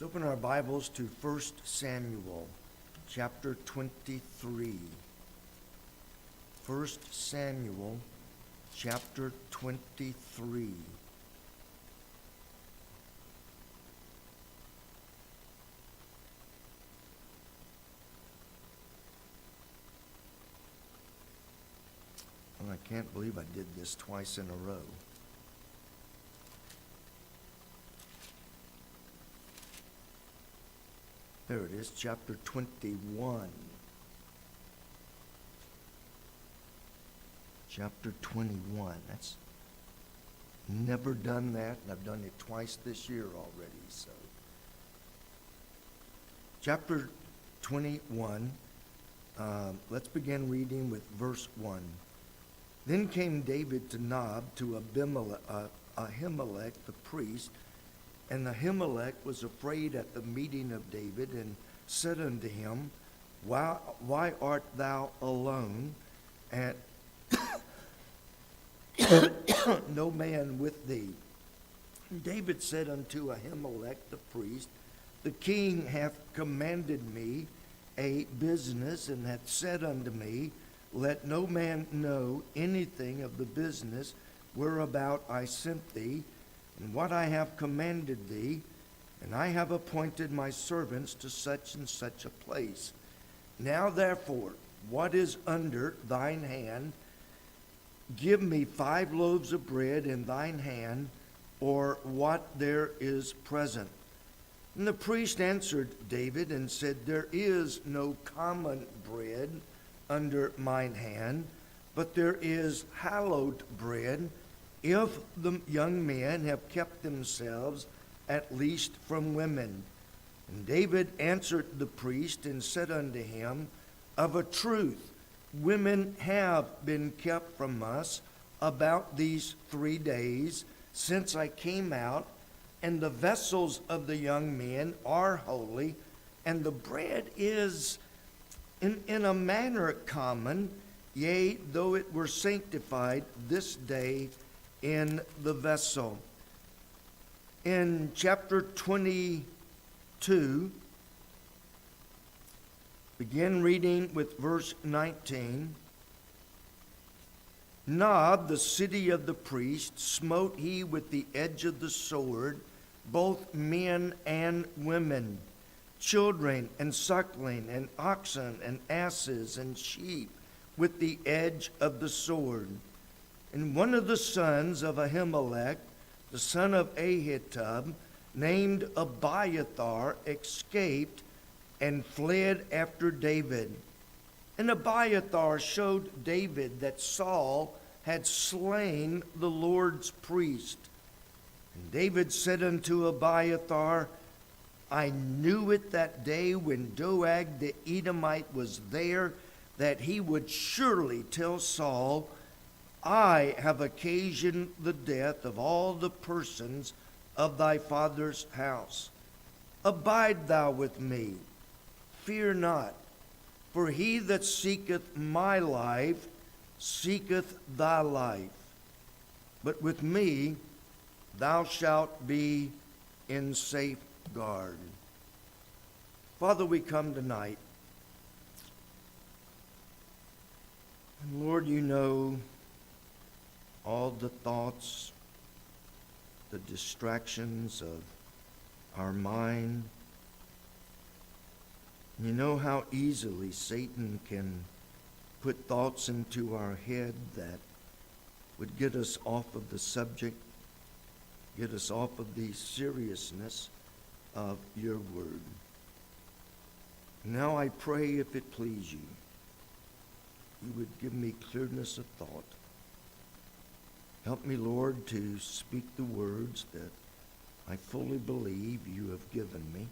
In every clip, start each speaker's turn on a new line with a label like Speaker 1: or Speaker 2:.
Speaker 1: Let's open our Bibles to 1 Samuel, chapter 23. 1 Samuel, chapter 23. I can't believe I did this twice in a row. There it is, chapter 21. Chapter 21. That's never done that, and I've done it twice this year already. So, chapter 21. Let's begin reading with verse 1. Then came David to Nob to Ahimelech the priest, and Ahimelech was afraid at the meeting of David, and said unto him, Why art thou alone, and no man with thee? And David said unto Ahimelech the priest, The king hath commanded me a business, and hath said unto me, Let no man know anything of the business whereabout I sent thee, and what I have commanded thee, and I have appointed my servants to such and such a place. Now therefore, what is under thine hand, give me 5 loaves of bread in thine hand, or what there is present. And the priest answered David and said, There is no common bread under mine hand, but there is hallowed bread, if the young men have kept themselves at least from women. And David answered the priest and said unto him, Of a truth, women have been kept from us about these 3 days since I came out, and the vessels of the young men are holy, and the bread is in a manner common, yea, though it were sanctified this day in the vessel. In chapter 22, begin reading with verse 19. Nob, the city of the priest, smote he with the edge of the sword, both men and women, children and suckling, and oxen and asses and sheep, with the edge of the sword. And one of the sons of Ahimelech, the son of Ahitub, named Abiathar, escaped and fled after David. And Abiathar showed David that Saul had slain the Lord's priest. And David said unto Abiathar, I knew it that day when Doeg the Edomite was there, that he would surely tell Saul, I have occasioned the death of all the persons of thy father's house. Abide thou with me, fear not, for he that seeketh my life seeketh thy life. But with me thou shalt be in safeguard. Father, we come tonight, and Lord, you know all the thoughts, the distractions of our mind. You know how easily Satan can put thoughts into our head that would get us off of the subject, get us off of the seriousness of your word. Now I pray, if it please you, you would give me clearness of thought. Help me, Lord, to speak the words that I fully believe you have given me,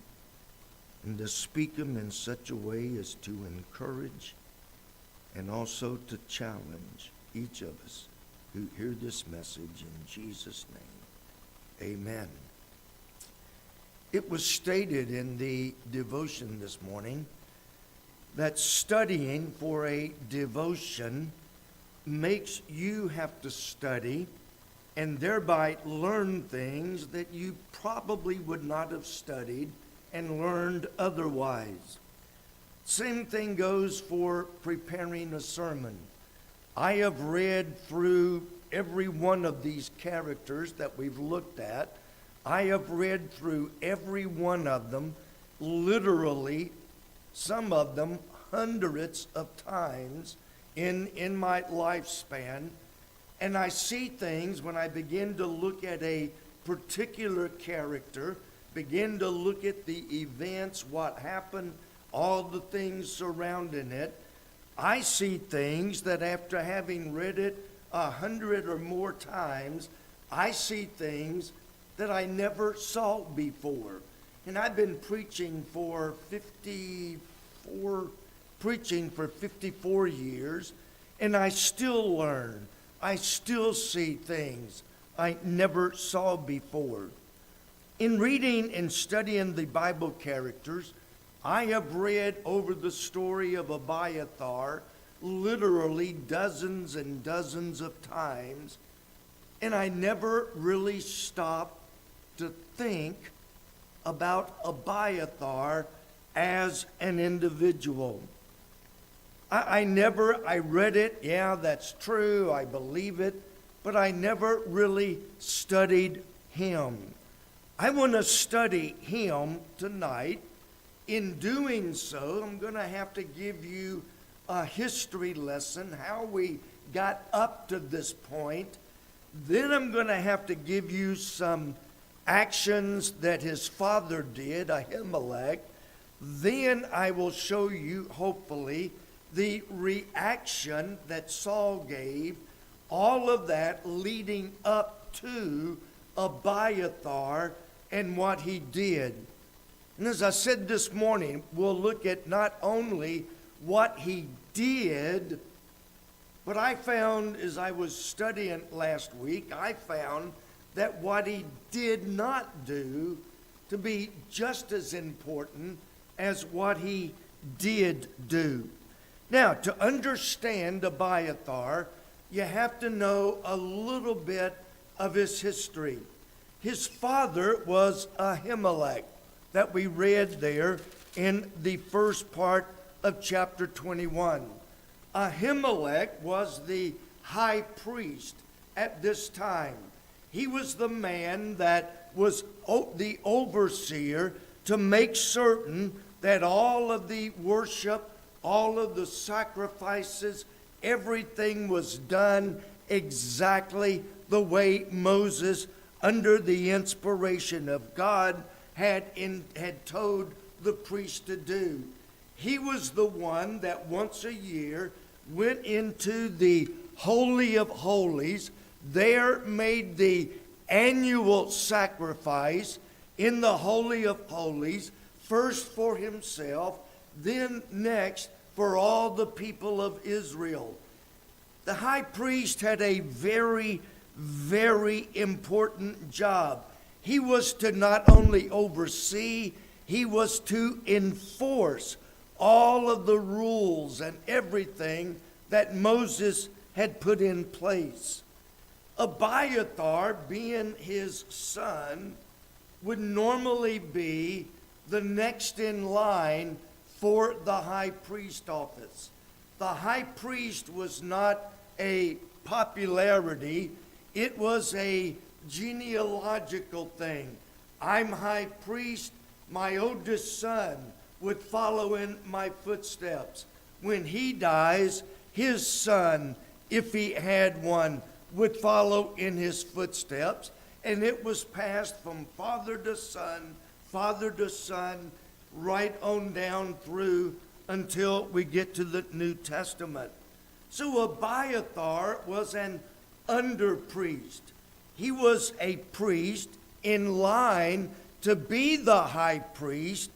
Speaker 1: and to speak them in such a way as to encourage and also to challenge each of us who hear this message in Jesus' name. Amen. It was stated in the devotion this morning that studying for a devotion makes you have to study and thereby learn things that you probably would not have studied and learned otherwise. Same thing goes for preparing a sermon. I have read through every one of these characters that we've looked at. I have read through every one of them, literally, some of them hundreds of times in my lifespan. And I see things when I begin to look at a particular character, begin to look at the events, what happened, all the things surrounding it. I see things that after having read it 100 or more times, I see things that I never saw before. And I've been preaching for 54 years, and I still learn. I still see things I never saw before. In reading and studying the Bible characters, I have read over the story of Abiathar literally dozens and dozens of times, and I never really stopped to think about Abiathar as an individual. I read it, yeah, that's true, I believe it, but I never really studied him. I want to study him tonight. In doing so, I'm going to have to give you a history lesson, how we got up to this point. Then I'm going to have to give you some actions that his father did, Ahimelech. Then I will show you, hopefully, the reaction that Saul gave, all of that leading up to Abiathar and what he did. And as I said this morning, we'll look at not only what he did, but I found as I was studying last week, I found that what he did not do to be just as important as what he did do. Now, to understand Abiathar, you have to know a little bit of his history. His father was Ahimelech, that we read there in the first part of chapter 21. Ahimelech was the high priest at this time. He was the man that was the overseer to make certain that all of the worship, all of the sacrifices, everything was done exactly the way Moses, under the inspiration of God, had told the priest to do. He was the one that once a year went into the Holy of Holies, there made the annual sacrifice in the Holy of Holies, first for himself, then next for all the people of Israel. The high priest had a very, very important job. He was to not only oversee, he was to enforce all of the rules and everything that Moses had put in place. Abiathar, being his son, would normally be the next in line for the high priest office. The high priest was not a popularity, it was a genealogical thing. I'm high priest, my oldest son would follow in my footsteps. When he dies, his son, if he had one, would follow in his footsteps. And it was passed from father to son, right on down through until we get to the New Testament. So Abiathar was an under priest. He was a priest in line to be the high priest,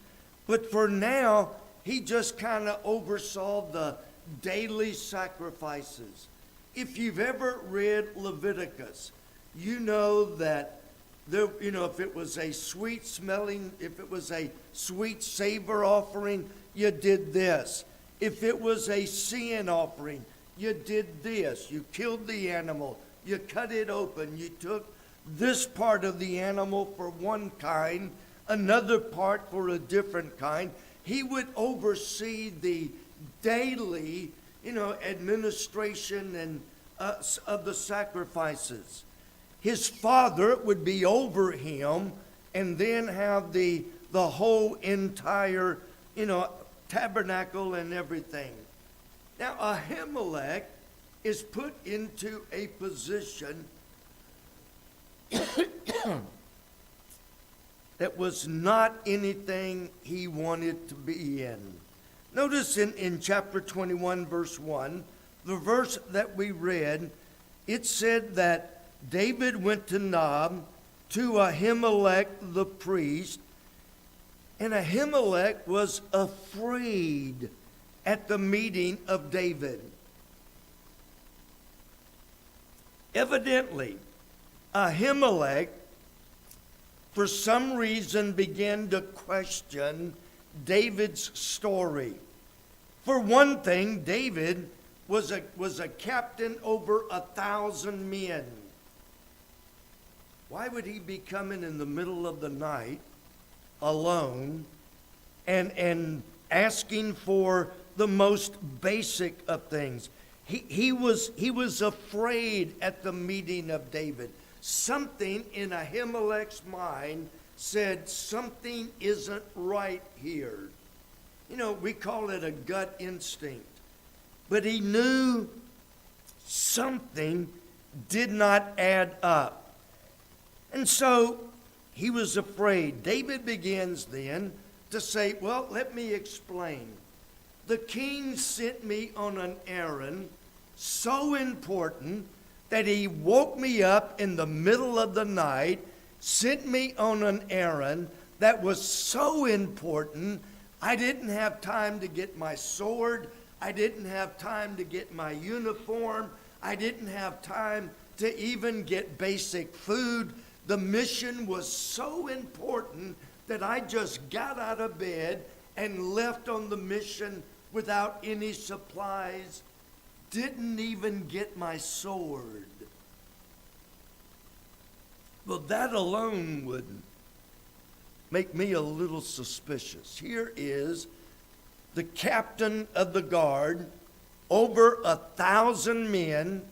Speaker 1: but for now, he just kind of oversaw the daily sacrifices. If you've ever read Leviticus, you know that there, if it was a sweet smelling, if it was a sweet savor offering, you did this. If it was a sin offering, you did this. You killed the animal, you cut it open, you took this part of the animal for one kind, another part for a different kind. He would oversee the daily, administration and of the sacrifices. His father would be over him, and then have the whole entire, tabernacle and everything. Now, Ahimelech is put into a position that was not anything he wanted to be in. Notice in chapter 21, verse 1, the verse that we read, it said that David went to Nob to Ahimelech the priest, and Ahimelech was afraid at the meeting of David. Evidently, Ahimelech, for some reason, began to question David's story. For one thing, David was a captain over 1,000 men. Why would he be coming in the middle of the night alone and asking for the most basic of things? He was afraid at the meeting of David. Something in Ahimelech's mind said something isn't right here. We call it a gut instinct. But he knew something did not add up. And so he was afraid. David begins then to say, well, let me explain. The king sent me on an errand so important that he woke me up in the middle of the night, sent me on an errand that was so important, I didn't have time to get my sword. I didn't have time to get my uniform. I didn't have time to even get basic food. The mission was so important that I just got out of bed and left on the mission without any supplies. Didn't even get my sword. Well, that alone would make me a little suspicious. Here is the captain of the guard, over 1,000 men,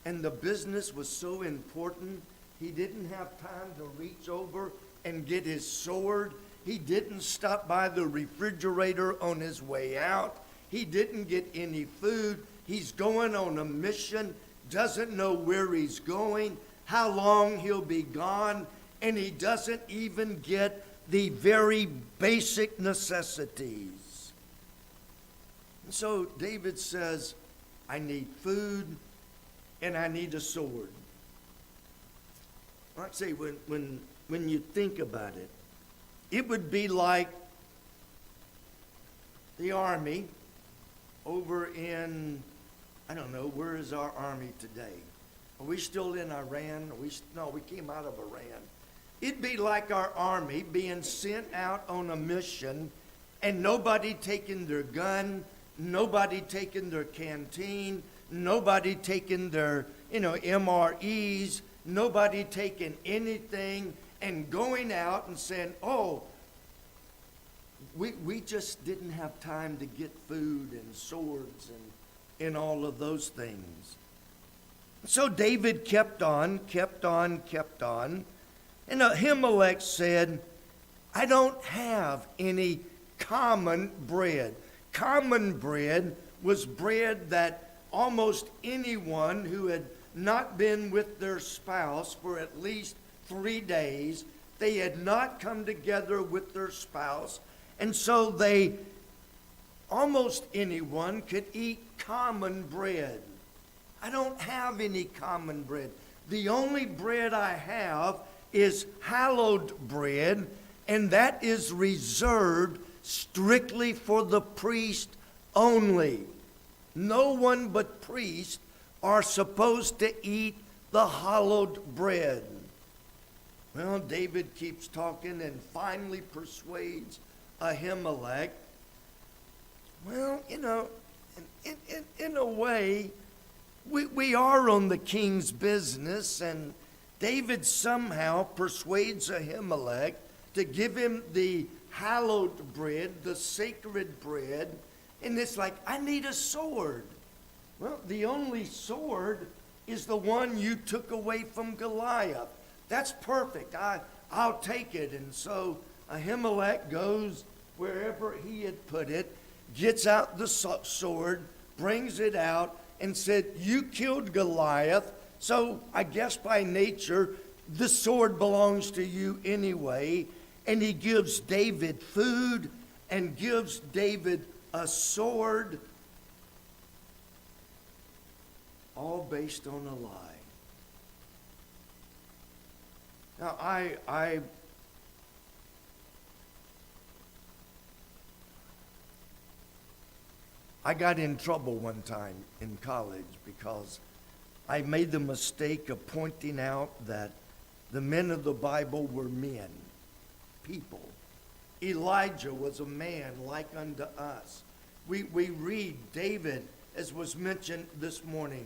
Speaker 1: and the business was so important, he didn't have time to reach over and get his sword. He didn't stop by the refrigerator on his way out. He didn't get any food. He's going on a mission, doesn't know where he's going, how long he'll be gone, and he doesn't even get the very basic necessities. And so David says, I need food and I need a sword. I'd say when you think about it, it would be like the army over in, I don't know, where is our army today? Are we still in Iran? No, we came out of Iran. It'd be like our army being sent out on a mission and nobody taking their gun, nobody taking their canteen, nobody taking their, MREs, nobody taking anything, and going out and saying, oh, we just didn't have time to get food and swords and all of those things. So David kept on. And Ahimelech said, I don't have any common bread. Common bread was bread that almost anyone who had not been with their spouse for at least 3 days, they had not come together with their spouse, and so almost anyone could eat common bread. I don't have any common bread. The only bread I have is hallowed bread, and that is reserved strictly for the priest only. No one but priests are supposed to eat the hallowed bread. Well, David keeps talking and finally persuades Ahimelech. Well, in a way, we are on the king's business, and David somehow persuades Ahimelech to give him the hallowed bread, the sacred bread. And it's like, I need a sword. Well, the only sword is the one you took away from Goliath. That's perfect. I'll take it. And so Ahimelech goes wherever he had put it, gets out the sword, brings it out, and said, you killed Goliath, so I guess by nature, the sword belongs to you anyway. And he gives David food and gives David a sword, all based on a lie. Now, I got in trouble one time in college because I made the mistake of pointing out that the men of the Bible were men, people. Elijah was a man like unto us. We read David, as was mentioned this morning.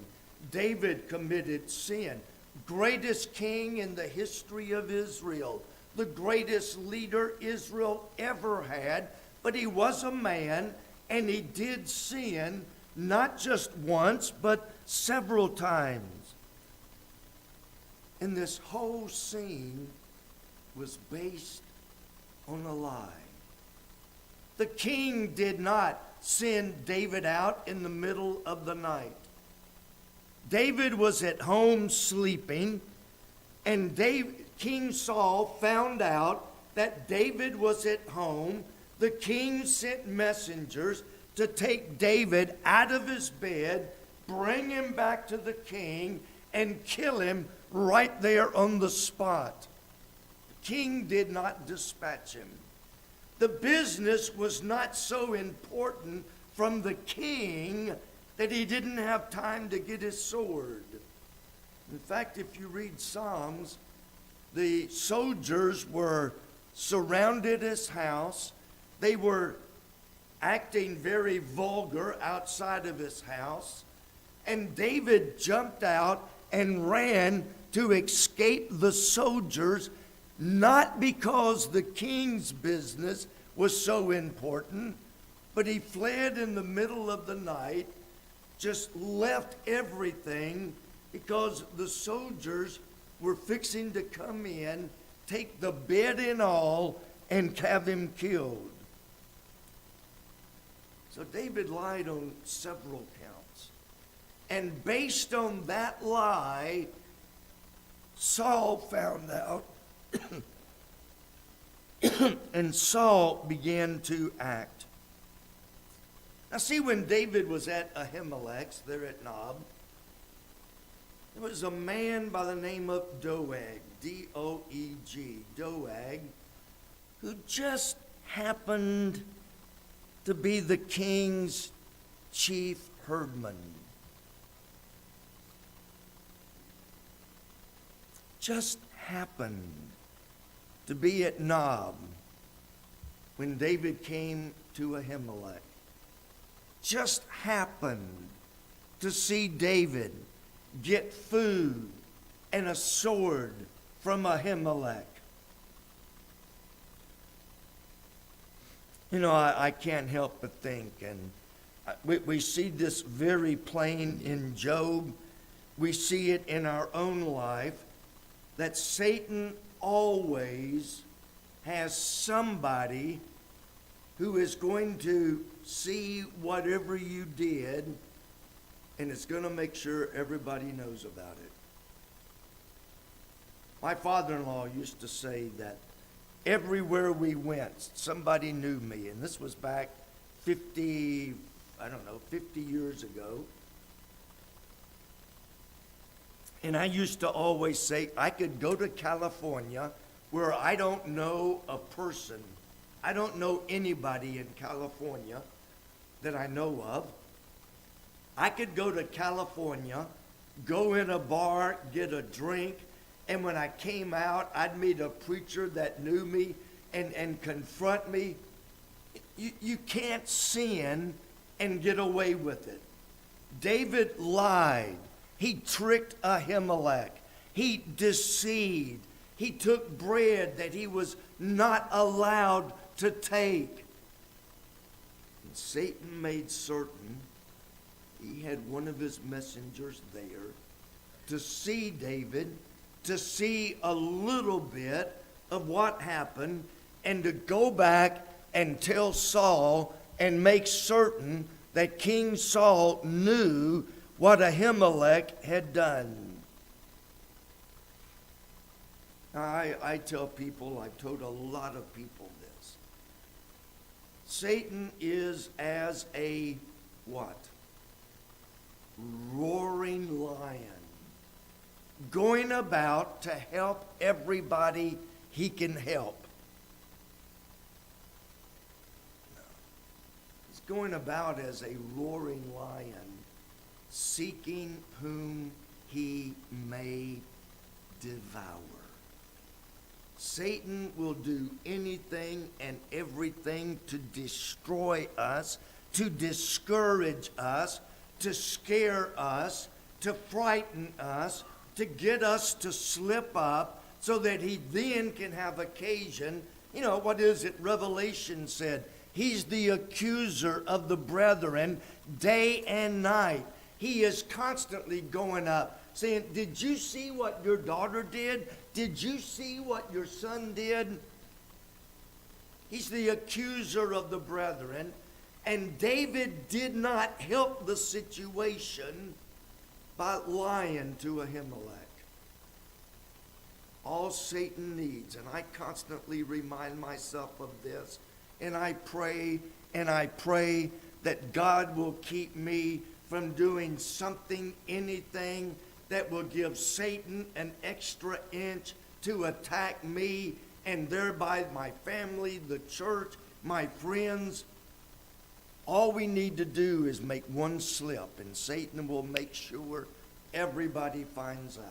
Speaker 1: David committed sin. Greatest king in the history of Israel. The greatest leader Israel ever had. But he was a man, and he did sin, not just once, but several times. And this whole scene was based on a lie. The king did not send David out in the middle of the night. David was at home sleeping, and King Saul found out that David was at home. The king sent messengers to take David out of his bed, bring him back to the king, and kill him right there on the spot. The king did not dispatch him. The business was not so important from the king that he didn't have time to get his sword. In fact, if you read Psalms, the soldiers were surrounded his house. They were acting very vulgar outside of his house. And David jumped out and ran to escape the soldiers, not because the king's business was so important, but he fled in the middle of the night, just left everything because the soldiers were fixing to come in, take the bed and all, and have him killed. So David lied on several counts. And based on that lie, Saul found out, and Saul began to act. Now see, when David was at Ahimelech's there at Nob, there was a man by the name of Doeg, D-O-E-G, Doeg, who just happened to be the king's chief herdman. Just happened to be at Nob when David came to Ahimelech. Just happened to see David get food and a sword from Ahimelech. You know, I can't help but think, and we see this very plain in Job. We see it in our own life, that Satan always has somebody who is going to see whatever you did, and it's going to make sure everybody knows about it. My father-in-law used to say that everywhere we went, somebody knew me, and this was back 50 years ago. And I used to always say, I could go to California where I don't know a person. I don't know anybody in California that I know of. I could go to California, go in a bar, get a drink, and when I came out, I'd meet a preacher that knew me and confront me. You can't sin and get away with it. David lied. He tricked Ahimelech. He deceived. He took bread that he was not allowed to take. And Satan made certain he had one of his messengers there to see David, to see a little bit of what happened, and to go back and tell Saul and make certain that King Saul knew what Ahimelech had done. I tell people, I've told a lot of people this. Satan is as a what? Roaring lion, going about to help everybody he can help. He's going about as a roaring lion, seeking whom he may devour. Satan will do anything and everything to destroy us, to discourage us, to scare us, to frighten us, to get us to slip up so that he then can have occasion. You know, what is it? Revelation said, he's the accuser of the brethren day and night. He is constantly going up, saying, did you see what your daughter did? Did you see what your son did? He's the accuser of the brethren. And David did not help the situation by lying to Ahimelech. All Satan needs, and I constantly remind myself of this, and I pray that God will keep me from doing something, anything that will give Satan an extra inch to attack me and thereby my family, the church, my friends. All we need to do is make one slip, and Satan will make sure everybody finds out.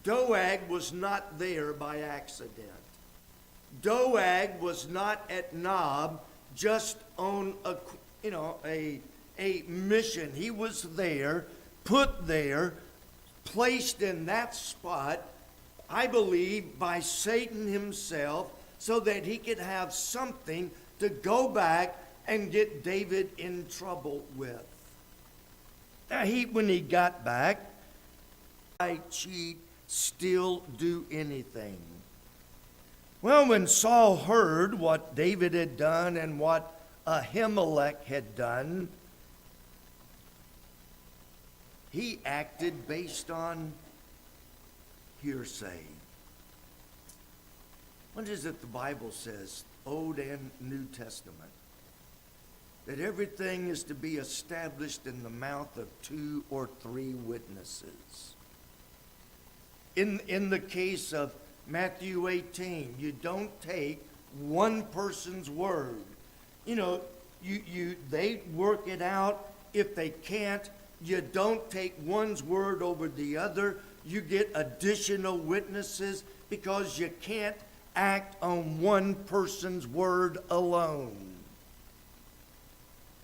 Speaker 1: Doeg was not there by accident. Doeg was not at Nob just on a mission. He was there, put there, placed in that spot, I believe, by Satan himself, so that he could have something to go back and get David in trouble with. Now, when he got back, I cheat, steal, do anything. Well, when Saul heard what David had done and what Ahimelech had done, he acted based on hearsay. What is it the Bible says, Old and New Testament? That everything is to be established in the mouth of 2 or 3 witnesses. In the case of Matthew 18, you don't take one person's word. You know, they work it out. If they can't, you don't take one's word over the other. You get additional witnesses because you can't act on one person's word alone.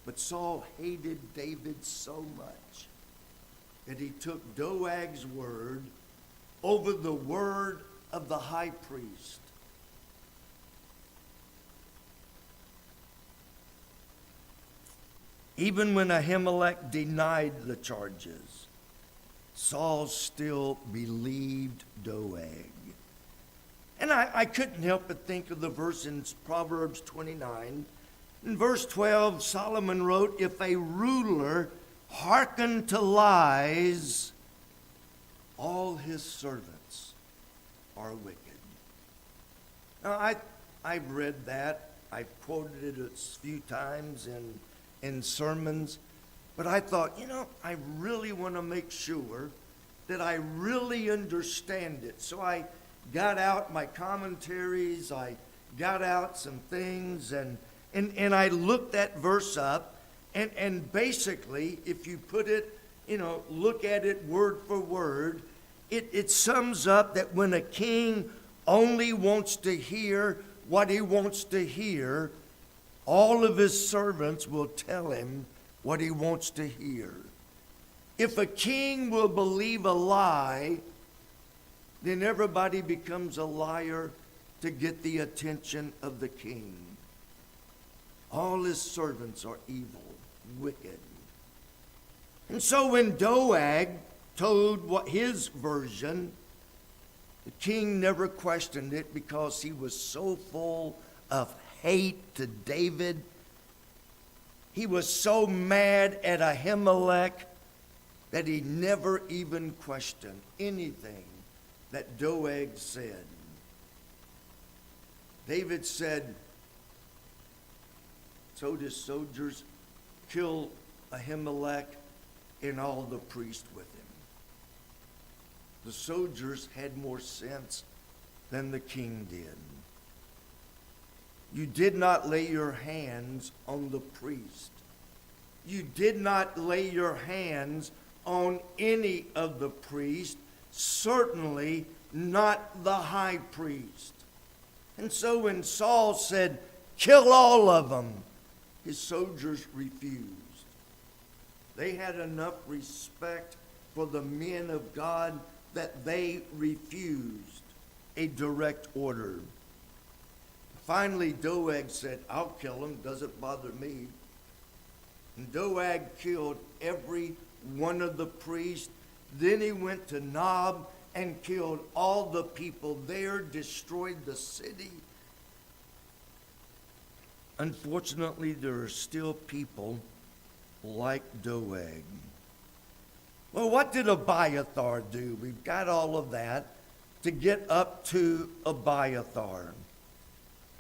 Speaker 1: But Saul hated David so much that he took Doeg's word over the word of the high priest. Even when Ahimelech denied the charges, Saul still believed Doeg. And I couldn't help but think of the verse in Proverbs 29. In verse 12, Solomon wrote, if a ruler hearken to lies, all his servants are wicked. Now, I've read that. I've quoted it a few times in sermons. But I thought, I really want to make sure that I really understand it. So I got out my commentaries. I got out some things, and I looked that verse up. And basically, if you put it, look at it word for word, it sums up that when a king only wants to hear what he wants to hear, all of his servants will tell him what he wants to hear. If a king will believe a lie, then everybody becomes a liar to get the attention of the king. All his servants are evil, wicked. And so when Doeg told what his version, the king never questioned it because he was so full of hate to David. He was so mad at Ahimelech that he never even questioned anything that Doeg said. David said, so the soldiers kill Ahimelech and all the priests with him. The soldiers had more sense than the king did. You did not lay your hands on the priest. You did not lay your hands on any of the priests, certainly not the high priest. And so when Saul said, kill all of them, his soldiers refused. They had enough respect for the men of God that they refused a direct order. Finally, Doeg said, I'll kill him, doesn't bother me. And Doeg killed every one of the priests. Then he went to Nob and killed all the people there, destroyed the city. Unfortunately, there are still people like Doeg. Well, what did Abiathar do? We've got all of that to get up to Abiathar.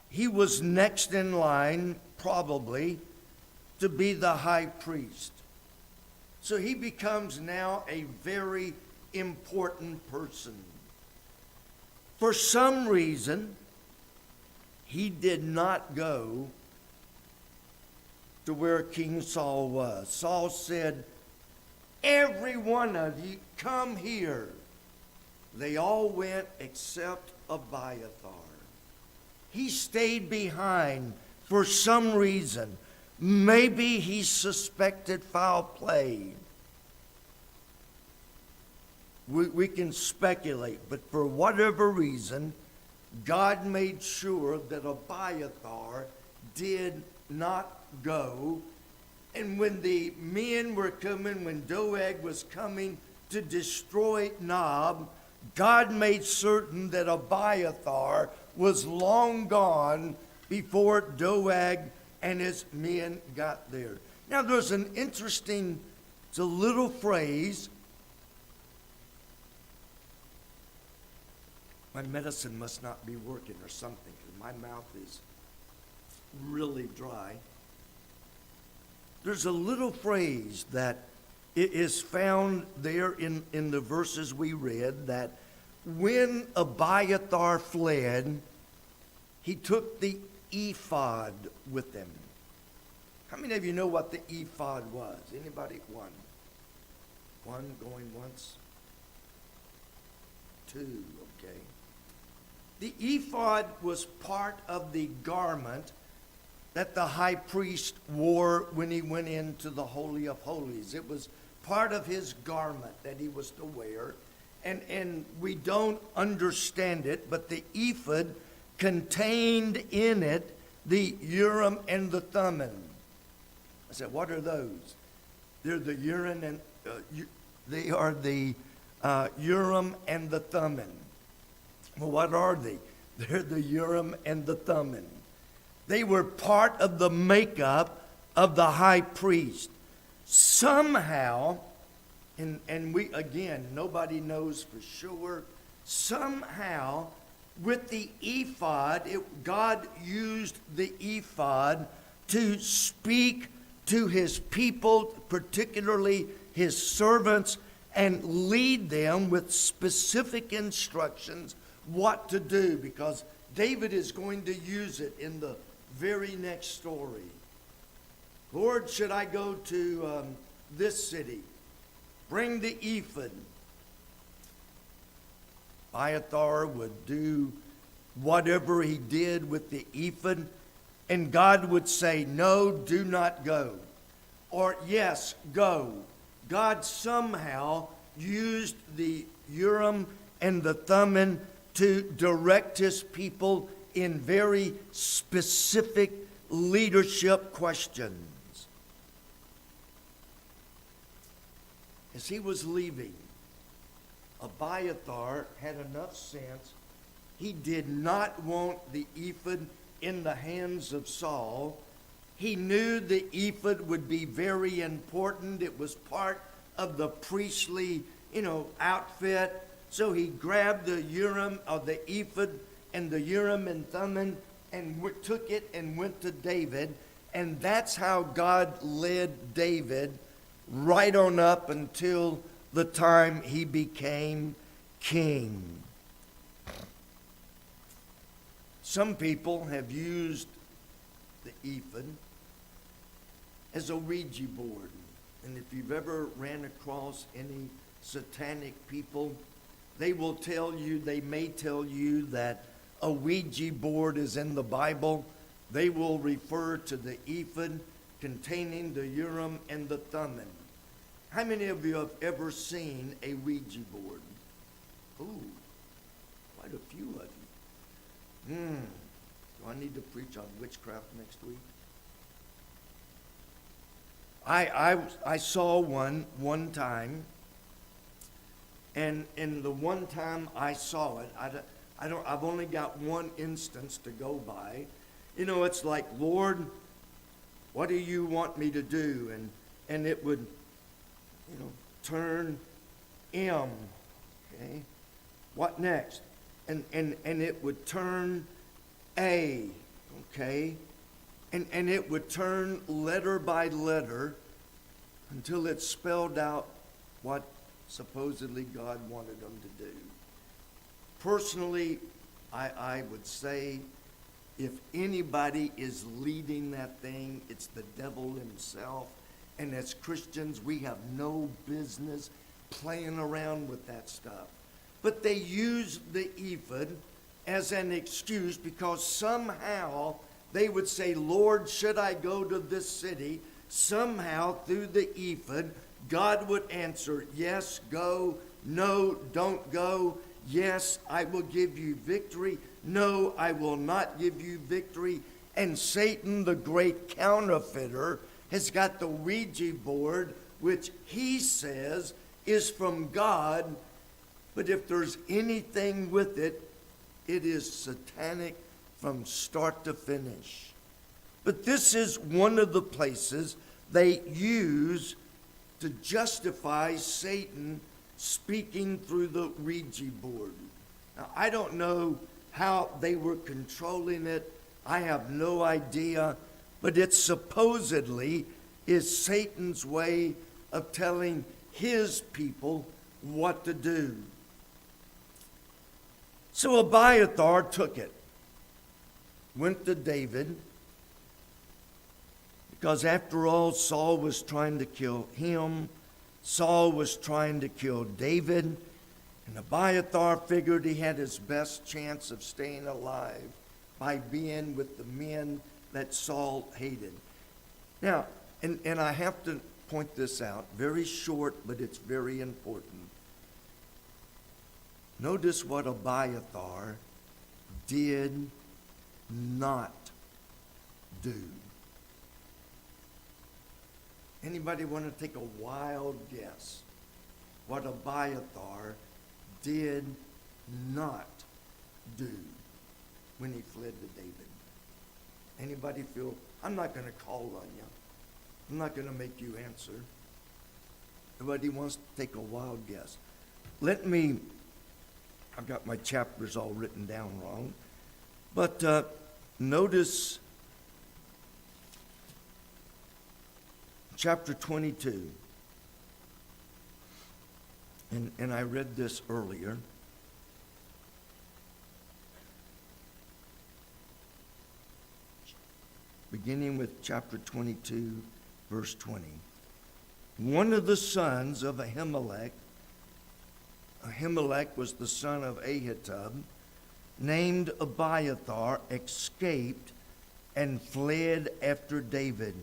Speaker 1: He was next in line, probably, to be the high priest. So he becomes now a very important person. For some reason, he did not go to where King Saul was. Saul said, every one of you come here. They all went except Abiathar. He stayed behind for some reason. Maybe he suspected foul play. We can speculate, but for whatever reason, God made sure that Abiathar did not go. And when the men were coming, when Doeg was coming to destroy Nob, God made certain that Abiathar was long gone before Doeg and his men got there. Now there's an interesting, it's a little phrase. My medicine must not be working or something, because my mouth is really dry. There's a little phrase that is found there in the verses we read, that when Abiathar fled, he took the ephod with him. How many of you know what the ephod was? Anybody? One. One going once. Two, okay. The ephod was part of the garment that the high priest wore when he went into the Holy of Holies. It was part of his garment that he was to wear. And we don't understand it, but the ephod contained in it the Urim and the Thummim. I said, what are those? They're the Urim and they are the Urim and the Thummim. Well, what are they? They're the Urim and the Thummim. They were part of the makeup of the high priest. Somehow, and we, again, nobody knows for sure, somehow with the ephod, God used the ephod to speak to his people, particularly his servants, and lead them with specific instructions what to do, because David is going to use it in the very next story. Lord, should I go to this city? Bring the ephod. Abiathar would do whatever he did with the ephod, and God would say, no, do not go. Or, yes, go. God somehow used the Urim and the Thummim to direct his people in very specific leadership questions. As he was leaving, Abiathar had enough sense. He did not want the ephod in the hands of Saul. He knew the ephod would be very important. It was part of the priestly, outfit. So he grabbed the Urim or the ephod and the Urim and Thummim and took it and went to David. And that's how God led David right on up until the time he became king. Some people have used the ephod as a Ouija board. And if you've ever ran across any satanic people, they may tell you that a Ouija board is in the Bible. They will refer to the ephod containing the Urim and the Thummim. How many of you have ever seen a Ouija board? Ooh, quite a few of you. Do I need to preach on witchcraft next week? I saw one time, and in the one time I saw it, I've only got one instance to go by. It's like, Lord, what do you want me to do? And it would, turn M. Okay, what next? And it would turn A. Okay, and it would turn letter by letter until it spelled out what supposedly God wanted them to do. Personally, I would say if anybody is leading that thing, it's the devil himself. And as Christians, we have no business playing around with that stuff. But they use the ephod as an excuse because somehow they would say, Lord, should I go to this city? Somehow through the ephod, God would answer, yes, go. No, don't go. Yes, I will give you victory. No, I will not give you victory. And Satan, the great counterfeiter, has got the Ouija board, which he says is from God. But if there's anything with it, it is satanic from start to finish. But this is one of the places they use to justify Satan speaking through the Ouija board. Now, I don't know how they were controlling it. I have no idea. But it supposedly is Satan's way of telling his people what to do. So Abiathar took it, went to David, because after all, Saul was trying to kill him. Saul was trying to kill David. And Abiathar figured he had his best chance of staying alive by being with the men that Saul hated. Now, and I have to point this out, very short, but it's very important. Notice what Abiathar did not do. Anybody want to take a wild guess what Abiathar did not do when he fled to David? Anybody feel, I'm not going to call on you. I'm not going to make you answer. Everybody wants to take a wild guess. I've got my chapters all written down wrong. But notice chapter 22. And I read this earlier. Beginning with chapter 22, verse 20. One of the sons of Ahimelech was the son of Ahitub, named Abiathar, escaped and fled after David.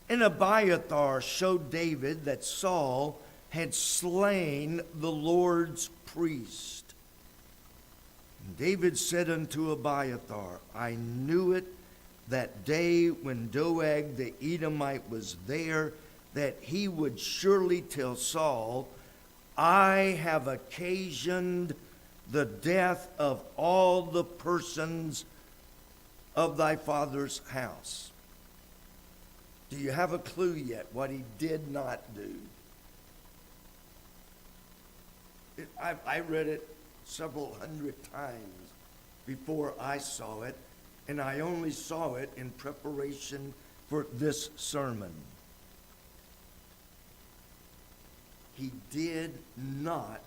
Speaker 1: And Abiathar showed David that Saul had slain the Lord's priest. And David said unto Abiathar, I knew it that day when Doeg the Edomite was there, that he would surely tell Saul, I have occasioned the death of all the persons of thy father's house. Do you have a clue yet what he did not do? I read it several hundred times before I saw it, and I only saw it in preparation for this sermon. He did not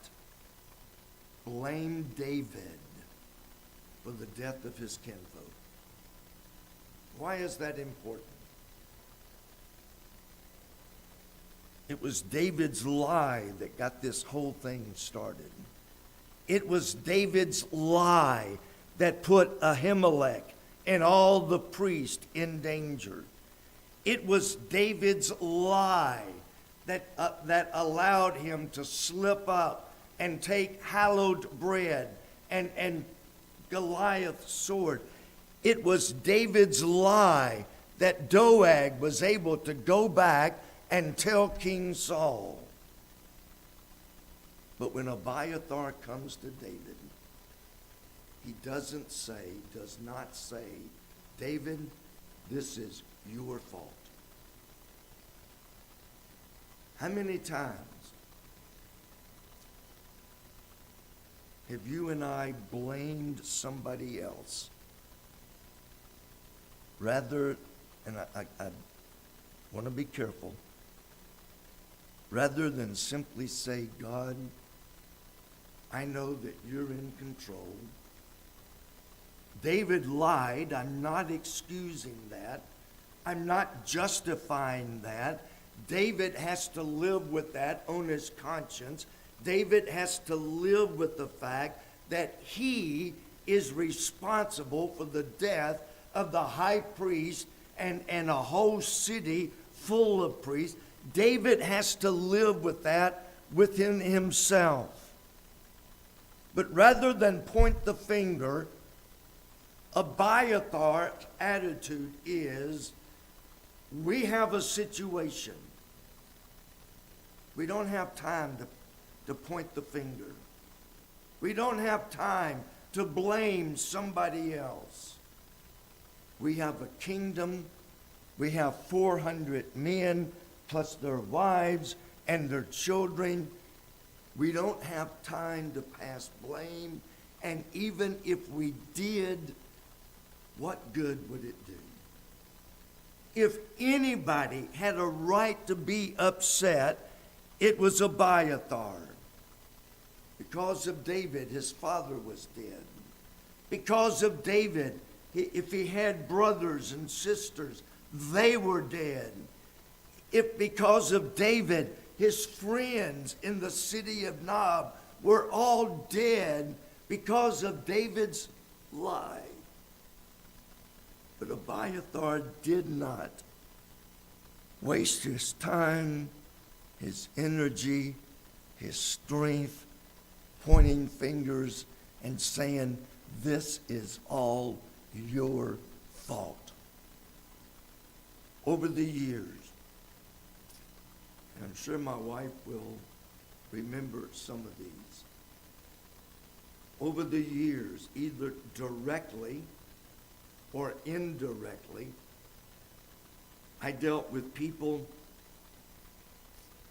Speaker 1: blame David for the death of his kinfolk. Why is that important? It was David's lie that got this whole thing started. It was David's lie that put Ahimelech and all the priests in danger. It was David's lie that allowed him to slip up and take hallowed bread and Goliath's sword. It was David's lie that Doeg was able to go back and tell King Saul. But when Abiathar comes to David, he does not say, David, this is your fault. How many times have you and I blamed somebody else rather, and I want to be careful, rather than simply say, God, I know that you're in control. David lied. I'm not excusing that. I'm not justifying that. David has to live with that on his conscience. David has to live with the fact that he is responsible for the death of the high priest and a whole city full of priests. David has to live with that within himself. But rather than point the finger, Abiathar's attitude is, we have a situation. We don't have time to point the finger. We don't have time to blame somebody else. We have a kingdom. We have 400 men plus their wives and their children. We don't have time to pass blame. And even if we did, what good would it do? If anybody had a right to be upset, it was Abiathar. Because of David, his father was dead. Because of David, if he had brothers and sisters, they were dead. If because of David, his friends in the city of Nob were all dead because of David's lie. But Abiathar did not waste his time, his energy, his strength, pointing fingers and saying, this is all your fault. Over the years, and I'm sure my wife will remember some of these, over the years, either directly or indirectly, I dealt with people,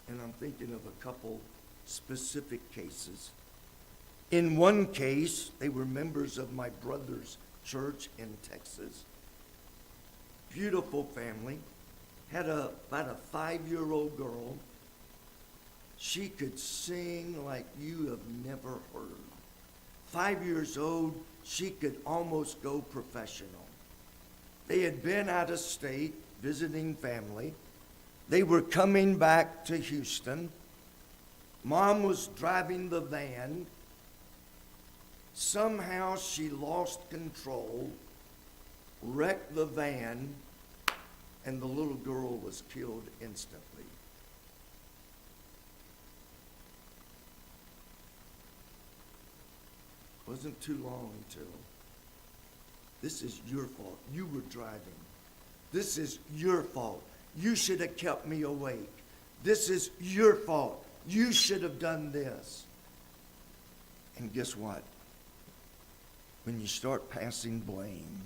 Speaker 1: and I'm thinking of a couple specific cases. In one case, they were members of my brother's church in Texas. Beautiful family. Had about a 5-year-old girl. She could sing like you have never heard. 5 years old, she could almost go professional. They had been out of state visiting family. They were coming back to Houston. Mom was driving the van. Somehow she lost control, wrecked the van, and the little girl was killed instantly. Wasn't too long until, this is your fault. You were driving. This is your fault. You should have kept me awake. This is your fault. You should have done this. And guess what? When you start passing blame,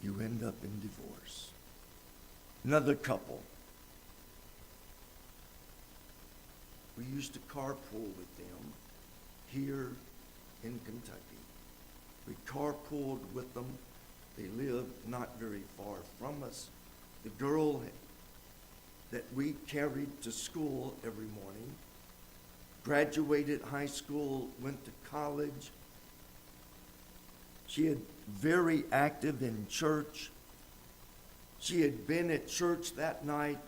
Speaker 1: you end up in divorce. Another couple. We used to carpool with them here in Kentucky. We carpooled with them. They lived not very far from us. The girl that we carried to school every morning graduated high school, went to college. She had very active in church. She had been at church that night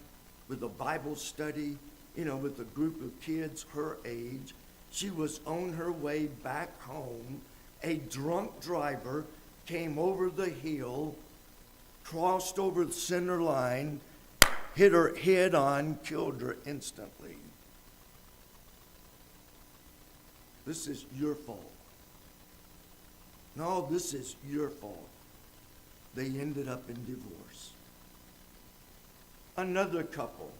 Speaker 1: with a Bible study, with a group of kids her age. She was on her way back home. A drunk driver came over the hill, crossed over the center line, hit her head on, killed her instantly. This is your fault. No, this is your fault. They ended up in divorce. Another couple.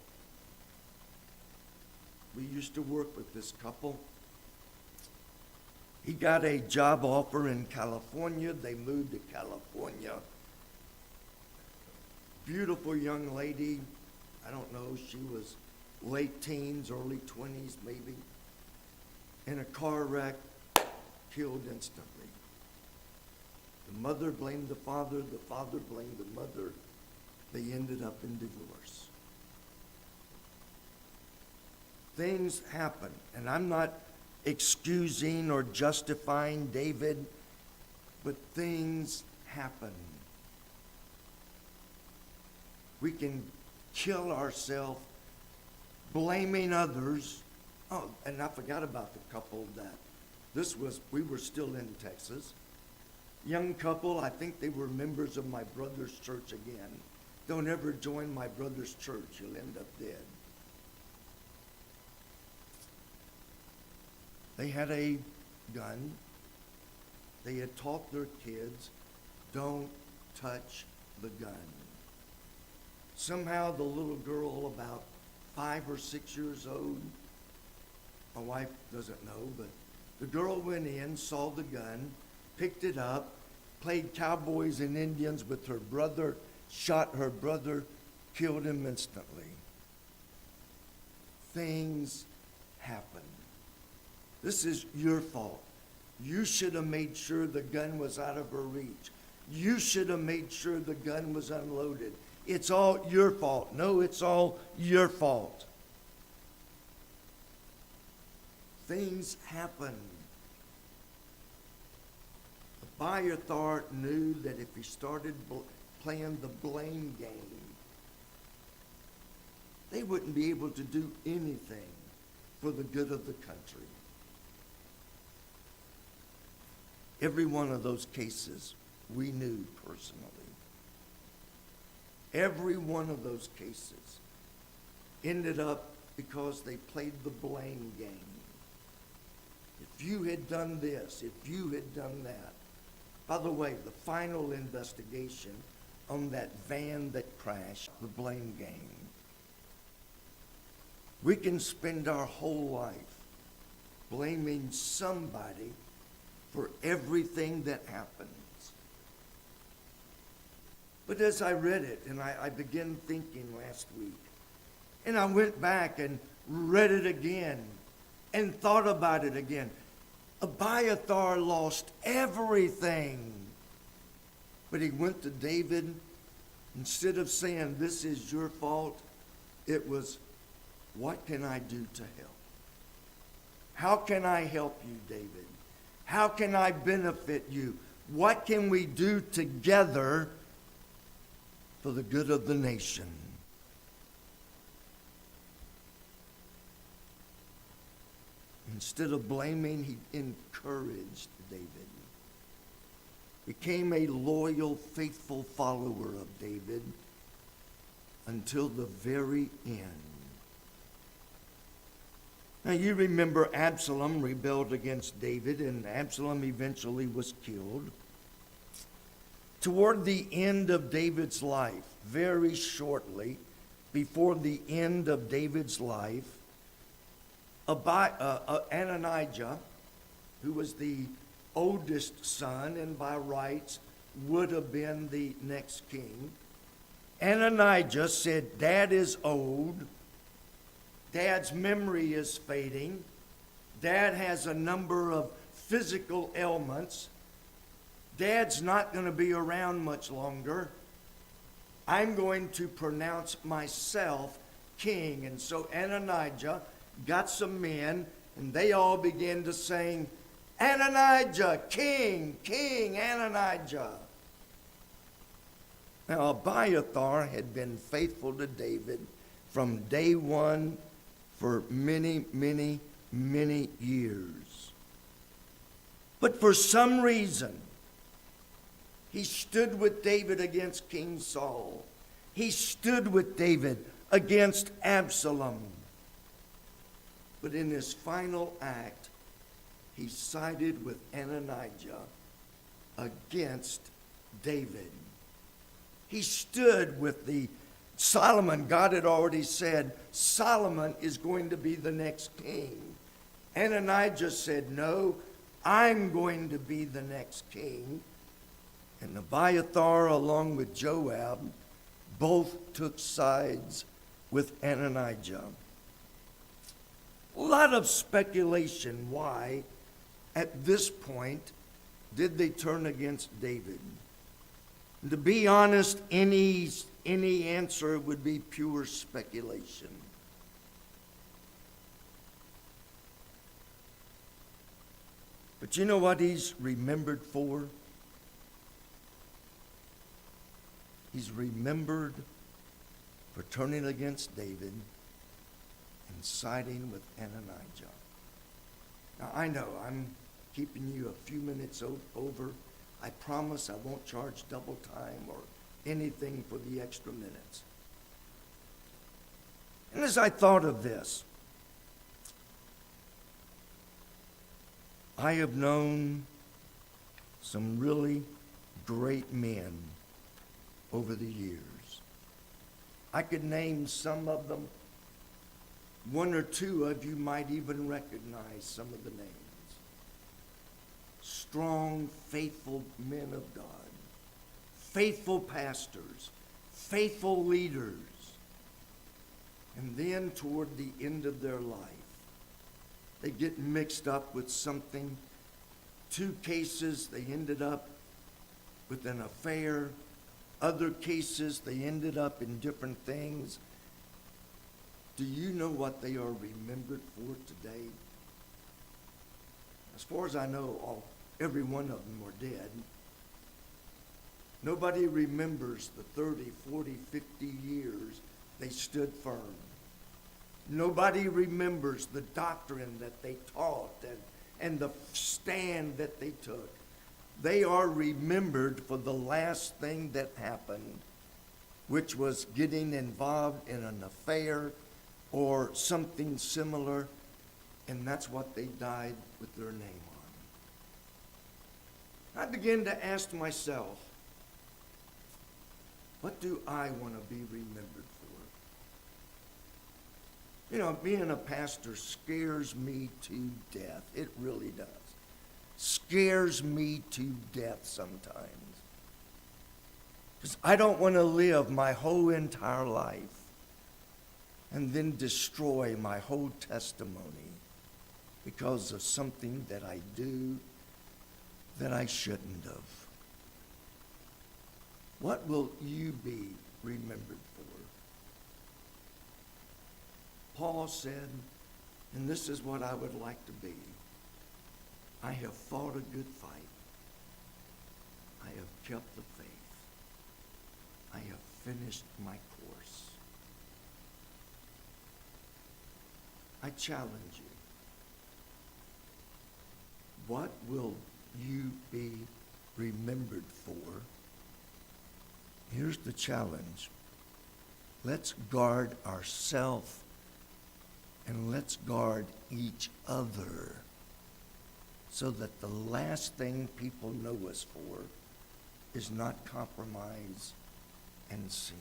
Speaker 1: We used to work with this couple. He got a job offer in California. They moved to California. Beautiful young lady. I don't know, she was late teens, early 20s maybe. In a car wreck, killed instantly. The mother blamed the father blamed the mother. They ended up in divorce. Things happen, and I'm not excusing or justifying David, but things happen. We can kill ourselves blaming others. Oh, and I forgot about the couple that we were still in Texas. Young couple, I think they were members of my brother's church again. Don't ever join my brother's church, you'll end up dead. They had a gun. They had taught their kids, don't touch the gun. Somehow the little girl, about 5 or 6 years old, my wife doesn't know, but the girl went in, saw the gun, picked it up, played cowboys and Indians with her brother, shot her brother, killed him instantly. Things happen. This is your fault. You should have made sure the gun was out of her reach. You should have made sure the gun was unloaded. It's all your fault. No, it's all your fault. Things happen. Abiathar knew that if he started playing the blame game, they wouldn't be able to do anything for the good of the country. Every one of those cases we knew personally. Every one of those cases ended up because they played the blame game. If you had done this, if you had done that. By the way, the final investigation on that van that crashed, the blame game. We can spend our whole life blaming somebody for everything that happens. But as I read it, and I began thinking last week, and I went back and read it again, and thought about it again. Abiathar lost everything. But he went to David. Instead of saying, this is your fault, it was, what can I do to help? How can I help you, David? How can I benefit you? What can we do together for the good of the nation? Instead of blaming, he encouraged David. Became a loyal, faithful follower of David. until the very end. Now you remember Absalom rebelled against David, and Absalom eventually was killed. Toward the end of David's life, very shortly before the end of David's life, Adonijah, who was the oldest son and by rights would have been the next king, Adonijah said, Dad is old. Dad's memory is fading. Dad has a number of physical ailments. Dad's not going to be around much longer. I'm going to pronounce myself king. And so Adonijah got some men, and they all began to sing, Adonijah, king, king, Adonijah. Now, Abiathar had been faithful to David from day one for many, many, many years. But for some reason, he stood with David against King Saul. He stood with David against Absalom. But in his final act, he sided with Adonijah against David. He stood with Solomon. God had already said, Solomon is going to be the next king. Adonijah said, no, I'm going to be the next king. And Abiathar, along with Joab, both took sides with Adonijah. A lot of speculation why, at this point, did they turn against David. To be honest, any answer would be pure speculation. But you know what he's remembered for? He's remembered for turning against David and siding with Adonijah. Now, I know I'm keeping you a few minutes over. I promise I won't charge double time or anything for the extra minutes. And as I thought of this, I have known some really great men over the years. I could name some of them. One or two of you might even recognize some of the names. Strong, faithful men of God, faithful pastors, faithful leaders. And then toward the end of their life, they get mixed up with something. Two cases, they ended up with an affair. Other cases, they ended up in different things. Do you know what they are remembered for today? As far as I know, every one of them are dead. Nobody remembers the 30, 40, 50 years they stood firm. Nobody remembers the doctrine that they taught and the stand that they took. They are remembered for the last thing that happened, which was getting involved in an affair or something similar, and that's what they died with their name on. I began to ask myself, what do I want to be remembered for? You know, being a pastor scares me to death. It really does. Scares me to death sometimes. Because I don't want to live my whole entire life and then destroy my whole testimony because of something that I do that I shouldn't have. What will you be remembered for? Paul said, and this is what I would like to be, I have fought a good fight. I have kept the faith. I have finished my course. I challenge you. What will you be remembered for? Here's the challenge. let's guard ourselves and let's guard each other so that the last thing people know us for is not compromise and sin.